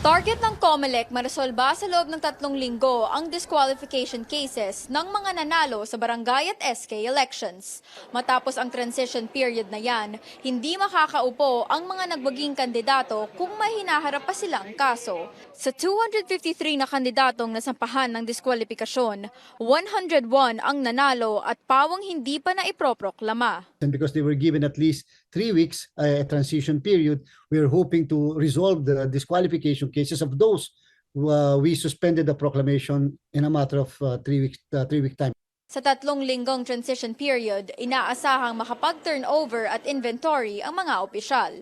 Target ng COMELEC maresolba sa loob ng 3 linggo ang disqualification cases ng mga nanalo sa barangay at SK elections. Matapos ang transition period na yan, hindi makakaupo ang mga nagwaging kandidato kung may hinaharap pa silang kaso. Sa 253 na kandidatong nasampahan ng diskwalifikasyon, 101 ang nanalo at pawang hindi pa naiproproklama. And because they were given at least 3 weeks, a transition period, we are hoping to resolve the disqualification cases of those who we suspended the proclamation in a matter of 3 week time. Sa 3 linggong transition period, inaasahang makapag-turnover at inventory ang mga opisyal.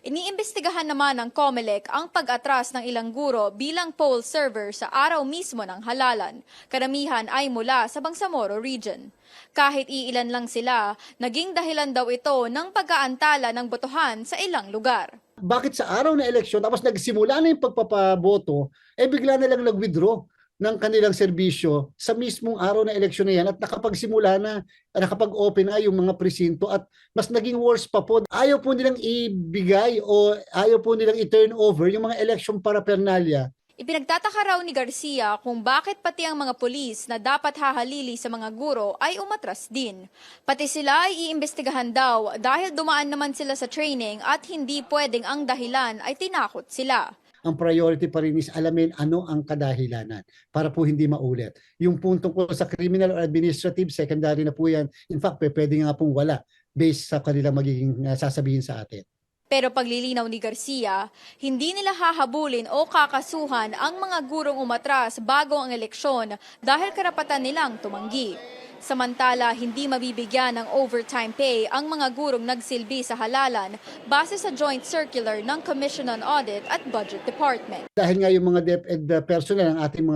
Iniimbestigahan naman ng COMELEC ang pag-atras ng ilang guro bilang poll server sa araw mismo ng halalan. Karamihan ay mula sa Bangsamoro Region. Kahit iilan lang sila, naging dahilan daw ito ng pag-aantala ng botohan sa ilang lugar. Bakit sa araw na eleksyon, tapos nagsimula na yung pagpapaboto, bigla na lang nag-withdraw ng kanilang serbisyo sa mismong araw na eleksyon na yan at nakapagsimula na, nakapag-open na yung mga presinto at mas naging worse pa po. Ayaw po nilang ibigay o ayaw po nilang i-turn over yung mga election paraphernalia. Ipinagtataka raw ni Garcia kung bakit pati ang mga pulis na dapat hahalili sa mga guro ay umatras din. Pati sila ay iimbestigahan daw dahil dumaan naman sila sa training at hindi pwedeng ang dahilan ay tinakot sila. Ang priority pa rin is alamin ano ang kadahilanan para po hindi maulit. Yung puntong ko sa criminal or administrative, secondary na po yan. In fact, pwede nga pong wala based sa kanilang magiging sasabihin sa atin. Pero paglilinaw ni Garcia, hindi nila hahabulin o kakasuhan ang mga gurong umatras bago ang eleksyon dahil karapatan nilang tumanggi. Samantala, hindi mabibigyan ng overtime pay ang mga gurong nagsilbi sa halalan base sa joint circular ng Commission on Audit at Budget Department. Dahil nga yung mga DepEd personnel ng ating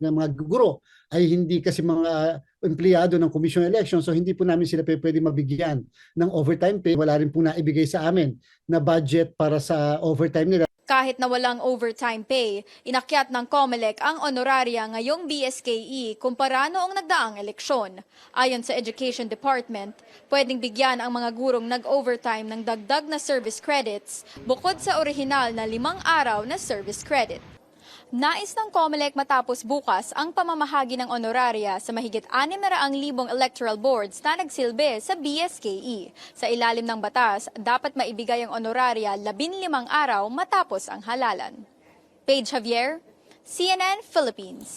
mga guro ay hindi kasi mga empleyado ng Commission on Election, so hindi po namin sila pwede mabigyan ng overtime pay. Wala rin po naibigay sa amin na budget para sa overtime nila. Kahit na walang overtime pay, inakyat ng COMELEC ang honoraria ngayong BSKE kumpara noong nagdaang eleksyon. Ayon sa Education Department, pwedeng bigyan ang mga gurong nag-overtime ng dagdag na service credits bukod sa orihinal na 5 araw na service credit. Nais ng COMELEC matapos bukas ang pamamahagi ng honoraria sa mahigit 600,000 electoral boards na nagsilbi sa BSKE. Sa ilalim ng batas, dapat maibigay ang honoraria 15 araw matapos ang halalan. Paige Javier, CNN Philippines.